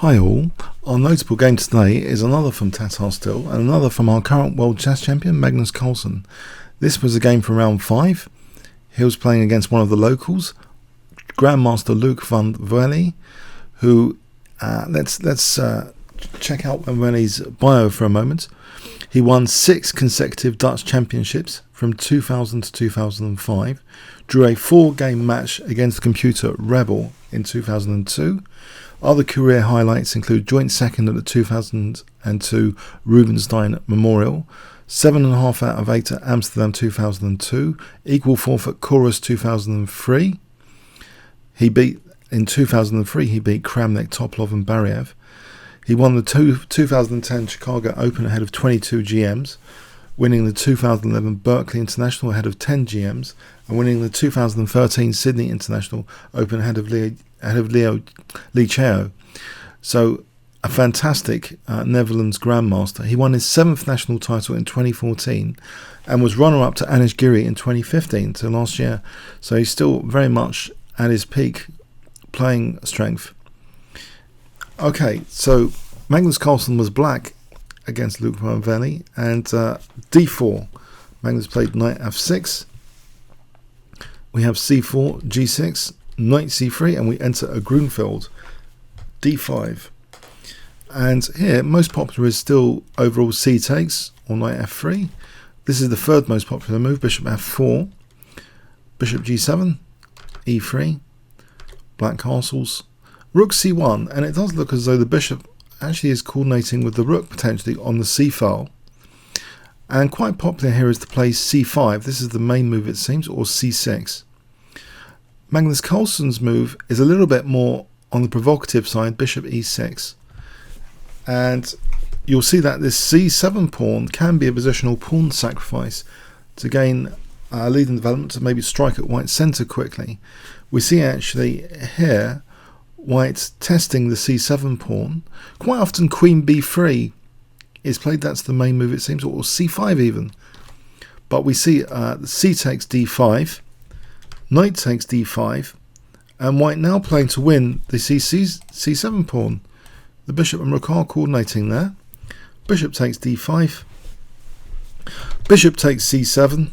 Hi all, our notable game today is another from Tata still, and another from our current world chess champion Magnus Carlsen. This was a game from round 5. He was playing against one of the locals, Grandmaster Loek van Wely, who, let's check out Van Wely's bio for a moment. He won 6 consecutive Dutch championships from 2000 to 2005, drew a 4-game match against the computer Rebel in 2002. Other career highlights include joint second at the 2002 Rubinstein Memorial, 7.5 out of 8 at Amsterdam 2002, equal fourth at Chorus 2003. In 2003 he beat Kramnik, Toplov and Bariev. He won the 2010 Chicago Open ahead of 22 GMs, winning the 2011 Berkeley International ahead of 10 GMs, and winning the 2013 Sydney International Open ahead of Li Chao. So a fantastic Netherlands Grandmaster. He won his 7th national title in 2014 and was runner-up to Anish Giri in 2015, so last year. So he's still very much at his peak playing strength. Okay, so Magnus Carlsen was black against Loek van Wely, and d4. Magnus played knight f6. We have c4, g6, knight c3, and we enter a Gruenfeld, d5. And here, most popular is still overall c takes, or knight f3. This is the third most popular move, bishop f4, bishop g7, e3, black castles, rook c1, and it does look as though the bishop actually is coordinating with the rook potentially on the c file. And quite popular here is to play c5. This is the main move it seems, or c6. Magnus Carlsen's move is a little bit more on the provocative side, bishop e6. And you'll see that this c7 pawn can be a positional pawn sacrifice to gain lead in development, to maybe strike at white's centre quickly. We see actually here white testing the c7 pawn. Quite often queen b3 is played, that's the main move it seems, or c5 even. But we see c takes d5, knight takes d5, and white now playing to win the c7 pawn. The bishop and rook are coordinating there. Bishop takes d5, bishop takes c7,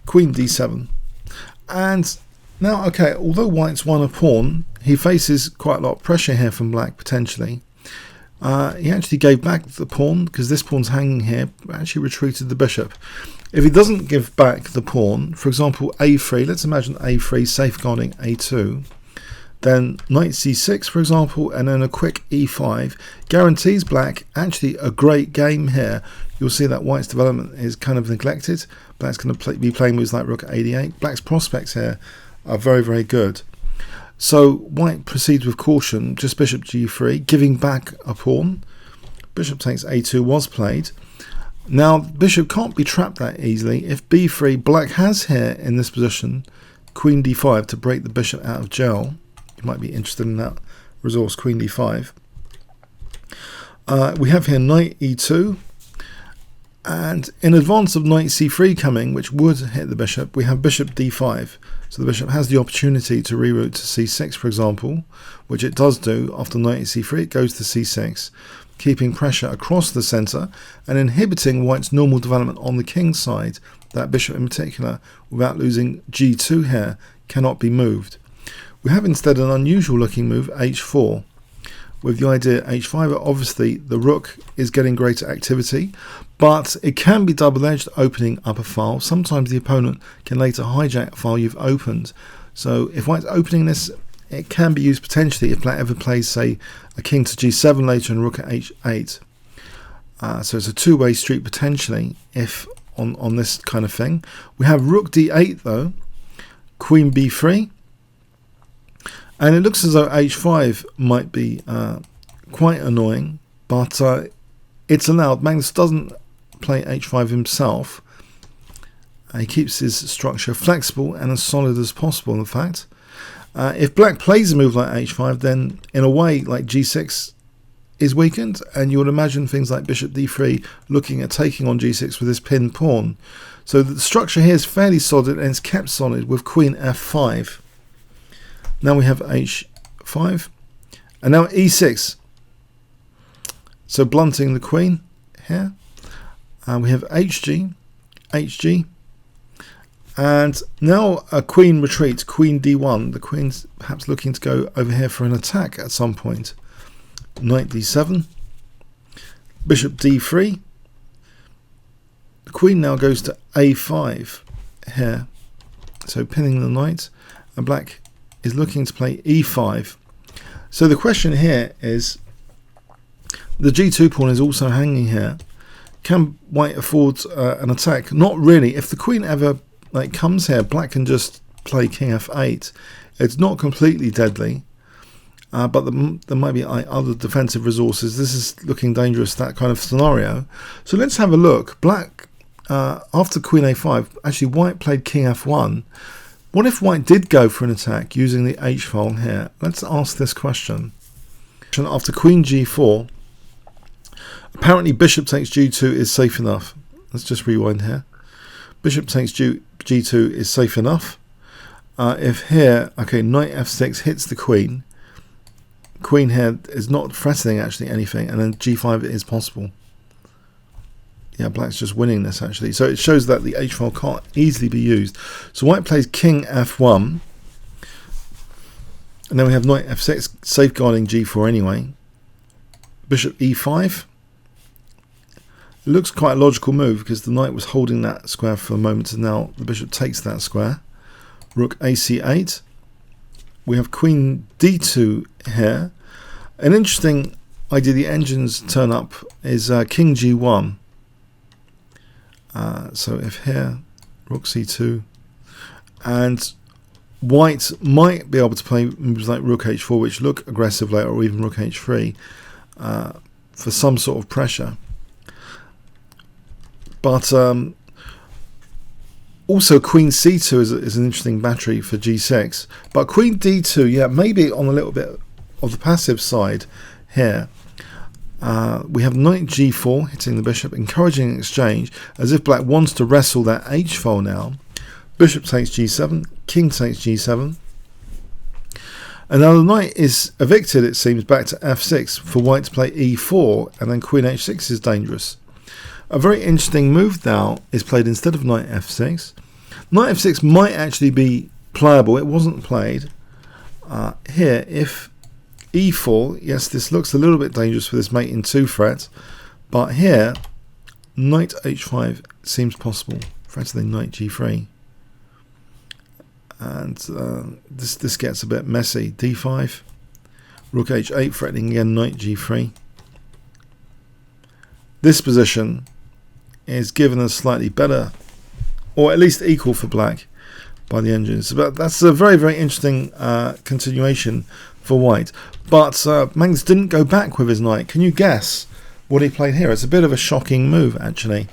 queen d7. And now, okay, although white's won a pawn, he faces quite a lot of pressure here from black potentially. He actually gave back the pawn because this pawn's hanging here, actually retreated the bishop. If he doesn't give back the pawn, for example a3, let's imagine a3 safeguarding a2, then knight c6 for example, and then a quick e5 guarantees black actually a great game here. You'll see that white's development is kind of neglected. Black's going to be playing moves like rook a8. Black's prospects here are very, very good. So white proceeds with caution, just bishop g3, giving back a pawn. Bishop takes a2 was played. Now bishop can't be trapped that easily. If b3, black has here in this position queen d5 to break the bishop out of jail. You might be interested in that resource, queen d5. We have here knight e2, and in advance of knight c3 coming, which would hit the bishop, we have bishop d5. So the bishop has the opportunity to reroute to c6 for example, which it does do. After knight c3 it goes to c6, keeping pressure across the centre and inhibiting white's normal development on the king's side. That bishop in particular, without losing g2 here, cannot be moved. We have instead an unusual looking move, h4, with the idea h5. Obviously the rook is getting greater activity, but it can be double-edged, opening up a file. Sometimes the opponent can later hijack a file you've opened. So if white's opening this, it can be used potentially if black ever plays, say, a king to g7 later and rook at h8. So it's a two-way street potentially if on this kind of thing. We have rook d8 though, queen b3, and it looks as though h5 might be quite annoying, but it's allowed. Magnus doesn't play h5 himself. He keeps his structure flexible and as solid as possible, in fact. If black plays a move like h5, then in a way like g6 is weakened, and you would imagine things like bishop d3 looking at taking on g6 with this pinned pawn. So the structure here is fairly solid, and it's kept solid with queen f5. Now we have h5, And now e6. So blunting the queen here. And we have hg, hg. And now a queen retreats, queen d1. The queen's perhaps looking to go over here for an attack at some point. Knight d7. Bishop d3. The queen now goes to a5 here. So pinning the knight. And black is looking to play e5. So the question here is, the g2 pawn is also hanging here. Can white afford an attack? Not really. If the queen ever comes here, black can just play king f8. It's not completely deadly, but there might be other defensive resources. This is looking dangerous, that kind of scenario. So let's have a look. Black, after queen a5, actually white played king f1. What if white did go for an attack using the h file here? Let's ask this question. After queen g4, apparently bishop takes g2 is safe enough. Let's just rewind here. Bishop takes g2 is safe enough. If here, okay, knight f6 hits the queen. Queen here is not threatening actually anything, and then g5 is possible. Yeah, black's just winning this actually. So it shows that the h file can't easily be used. So white plays king f1. And then we have knight f6 safeguarding g4 anyway. Bishop e5. It looks quite a logical move because the knight was holding that square for a moment, and now the bishop takes that square. Rook ac8. We have queen d2 here. An interesting idea the engines turn up is king g1. So if here, rook c2, and white might be able to play moves like rook h4, which look aggressive later, or even rook h3 for some sort of pressure. But also queen c2 is an interesting battery for g6. But queen d2, yeah, maybe on a little bit of the passive side here. We have knight g4 hitting the bishop, encouraging exchange, as if black wants to wrestle that h file now. Bishop takes g7, king takes g7. And now the knight is evicted, it seems, back to f6 for white to play e4, and then queen h6 is dangerous. A very interesting move now is played instead of knight f6. Knight f6 might actually be playable. It wasn't played. Here, if e4, yes, this looks a little bit dangerous for this mate in 2 threat, but here, knight h5 seems possible, threatening knight g3. And this gets a bit messy. d5, rook h8, threatening again knight g3. This position is given a slightly better, or at least equal for black by the engines. But that's a very, very interesting continuation for white. But Magnus didn't go back with his knight. Can you guess what he played here? It's a bit of a shocking move, actually.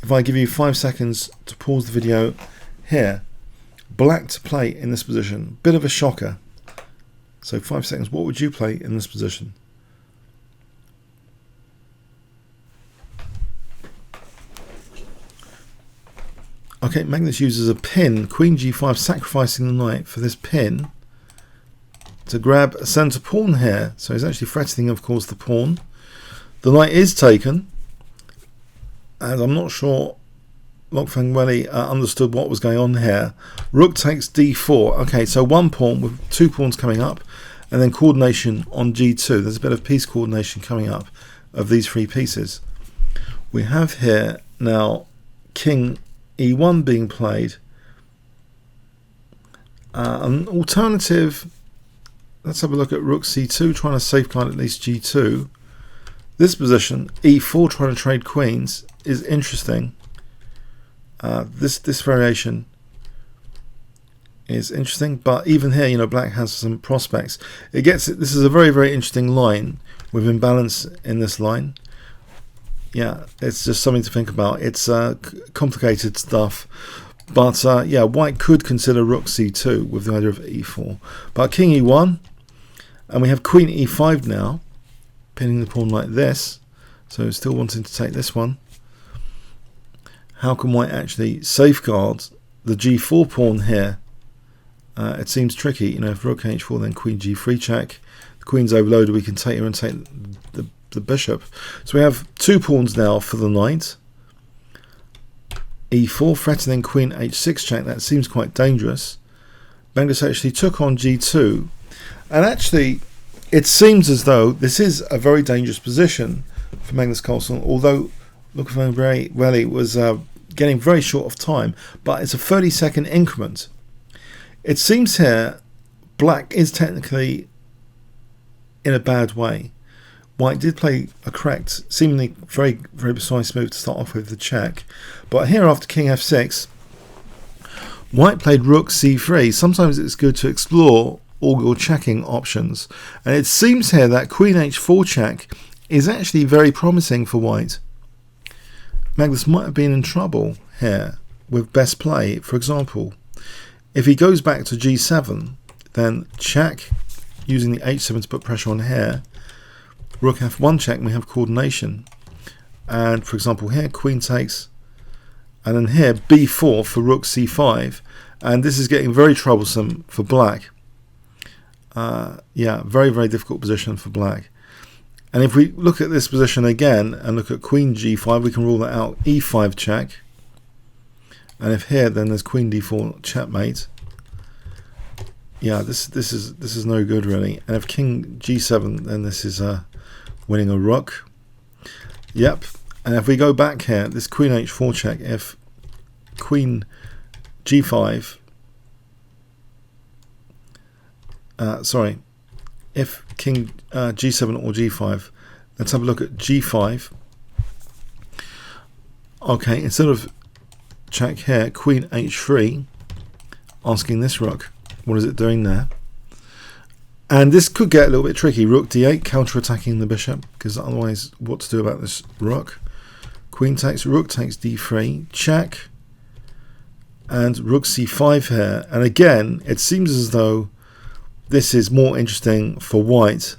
If I give you 5 seconds to pause the video here, black to play in this position. Bit of a shocker. So 5 seconds. What would you play in this position? Okay, Magnus uses a pin, queen g5, sacrificing the knight for this pin to grab a centre pawn here. So he's actually threatening, of course, the pawn. The knight is taken, and I'm not sure Loek van Wely understood what was going on here. Rook takes d4. Okay, so one pawn with 2 pawns coming up, and then coordination on g2. There's a bit of piece coordination coming up of these 3 pieces. We have here now king e1 being played. An alternative, let's have a look at rook c2, trying to safeguard at least g2. This position, e4, trying to trade queens, is interesting. This variation is interesting, but even here, you know, black has some prospects. This is a very, very interesting line with imbalance in this line. Yeah, it's just something to think about. It's complicated stuff, but yeah, white could consider rook c2 with the idea of e4. But king e1, and we have queen e5 now, pinning the pawn like this. So still wanting to take this one. How can white actually safeguard the g4 pawn here? It seems tricky. You know, if rook h4, then queen g3 check. the queen's overloaded, we can take her and take the bishop. So we have 2 pawns now for the knight. e4, threatening queen h6 check. That seems quite dangerous. Magnus actually took on g2, and actually it seems as though this is a very dangerous position for Magnus Carlsen, although Loek van Wely was getting very short of time, but it's a 30-second increment. It seems here black is technically in a bad way. White did play a correct, seemingly very precise move to start off with the check, but here after king f6, White played rook c3. Sometimes it's good to explore all your checking options, and it seems here that queen h4 check is actually very promising for White. Magnus might have been in trouble here with best play. For example, if he goes back to g7, then check using the h7 to put pressure on here. Rook f1 check, we have coordination, and for example here queen takes, and then here b4 for rook c5, and this is getting very troublesome for black. Yeah, very difficult position for black. And if we look at this position again and look at queen g5, we can rule that out. e5 check, and if here, then there's queen d4 checkmate. Yeah, this is no good really. And if king g7, then this is winning a rook. Yep. And if we go back here, this queen h4 check, if queen g5, if king g7 or g5, let's have a look at g5. Okay, instead of check here, queen h3, asking this rook, what is it doing there? And this could get a little bit tricky. Rook d8, counter-attacking the bishop, because otherwise what to do about this rook? Queen takes, rook takes d3, check, and rook c5 here. And again, it seems as though this is more interesting for White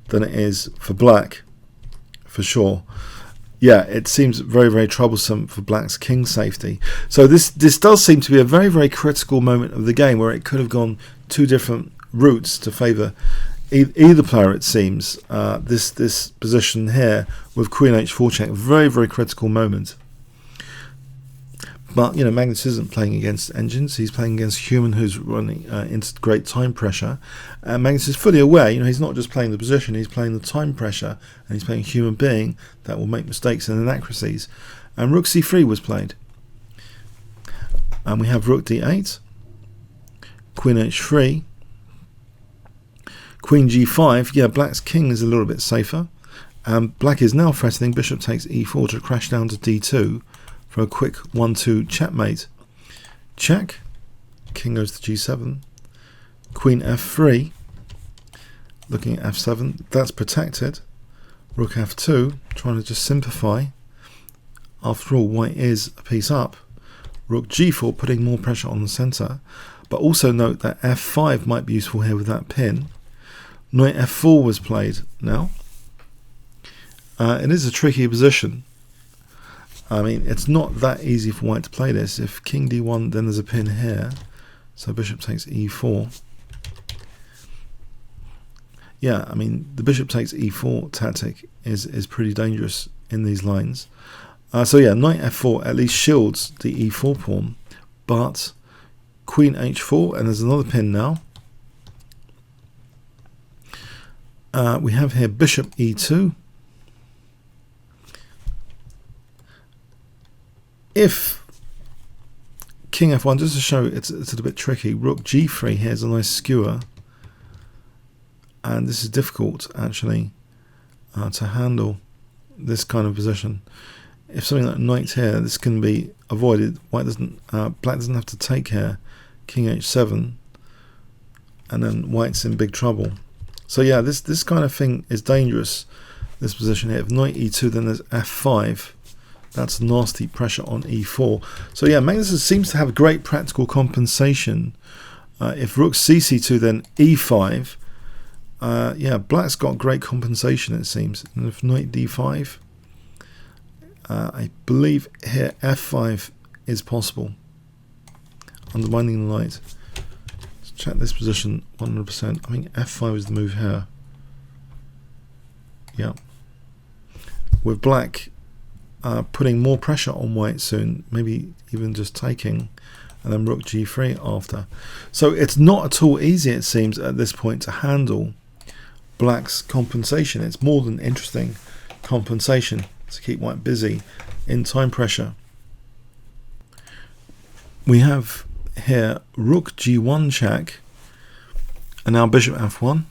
than it is for black, for sure. Yeah, it seems very troublesome for black's king safety. So this does seem to be a very critical moment of the game, where it could have gone 2 different routes to favour either player, it seems. This position here with queen h4 check, very critical moment. But you know, Magnus isn't playing against engines, he's playing against a human who's running into great time pressure. And Magnus is fully aware, you know, he's not just playing the position, he's playing the time pressure, and he's playing a human being that will make mistakes and inaccuracies. And rook c3 was played. And we have rook d8, queen h3, queen g5. Yeah, black's king is a little bit safer. Black is now threatening bishop takes e4 to crash down to d2 for a quick 1-2 checkmate. Check, king goes to g7, queen f3, looking at f7, that's protected. Rook f2, trying to just simplify. After all, white is a piece up. Rook g4, putting more pressure on the center. But also note that f5 might be useful here with that pin. Knight f4 was played now. It is a tricky position. I mean, it's not that easy for white to play this. If king d1, then there's a pin here. So bishop takes e4. Yeah, I mean, the bishop takes e4 tactic is pretty dangerous in these lines. So yeah, knight f4 at least shields the e4 pawn. But queen h4, and there's another pin now. We have here bishop e2. If king f1, just to show it's a little bit tricky, rook g3, here's a nice skewer, and this is difficult actually to handle this kind of position. If something like knight here, this can be avoided. White doesn't, black doesn't have to take here. King h7, and then white's in big trouble. So yeah, this kind of thing is dangerous. This position here. If knight e2, then there's f5. That's nasty pressure on e4. So yeah, Magnus seems to have great practical compensation. If rook cc2, then e5. Yeah, black's got great compensation, it seems. And if knight d5, I believe here f5 is possible, undermining the knight. Let's check this position 100%. I think f5 is the move here. Yeah. With black putting more pressure on white soon, maybe even just taking, and then rook g3 after. So it's not at all easy, it seems, at this point to handle black's compensation. It's more than interesting compensation to keep white busy in time pressure. We have here rook g1 check, and now bishop f1.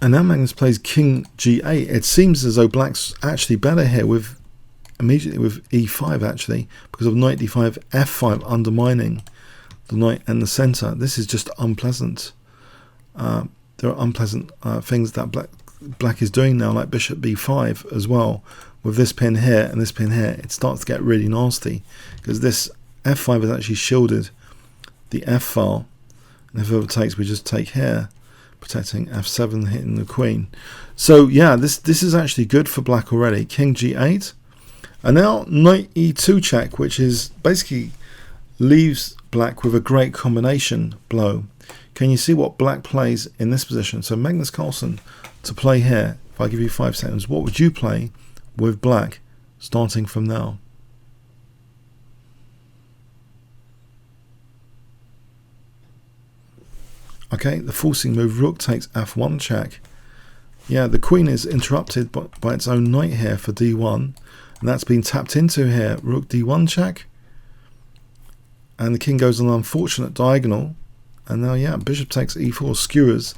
And now Magnus plays king g8. It seems as though black's actually better here with immediately with e5 actually, because of knight d5, f5 undermining the knight and the center. This is just unpleasant. There are unpleasant things that black is doing now, like bishop b5 as well. With this pin here and this pin here, it starts to get really nasty because this f5 has actually shielded the f file, and if it takes, we just take here, protecting f7, hitting the queen. So yeah, this is actually good for black already. King g8, and now knight e2 check, which is basically leaves black with a great combination blow. Can you see what black plays in this position? So Magnus Carlsen to play here. If I give you 5 seconds, what would you play with black starting from now? Okay, the forcing move, rook takes f1 check. Yeah, the queen is interrupted by its own knight here for d1, and that's been tapped into here. Rook d1 check, and the king goes on an unfortunate diagonal, and now yeah, bishop takes e4 skewers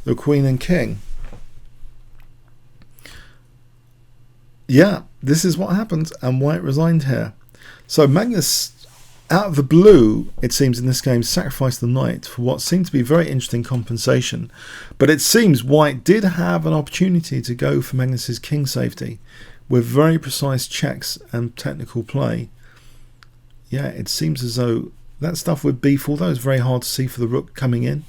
the queen and king. Yeah, this is what happened, and white resigned here. So Magnus, out of the blue, it seems in this game, sacrificed the knight for what seemed to be very interesting compensation. But it seems white did have an opportunity to go for Magnus's king safety with very precise checks and technical play. Yeah, it seems as though that stuff with b4, that was very hard to see for the rook coming in.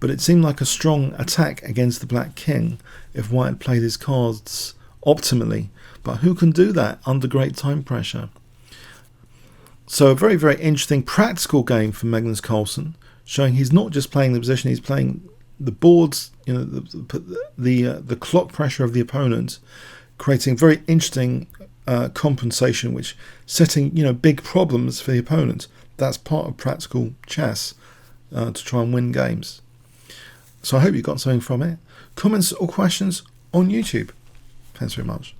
But it seemed like a strong attack against the black king if white had played his cards optimally. But who can do that under great time pressure? So a very, very interesting practical game for Magnus Carlsen, showing he's not just playing the position, he's playing the boards, you know, the clock pressure of the opponent, creating very interesting compensation, which setting, you know, big problems for the opponent. That's part of practical chess to try and win games. So I hope you got something from it. Comments or questions on YouTube. Thanks very much.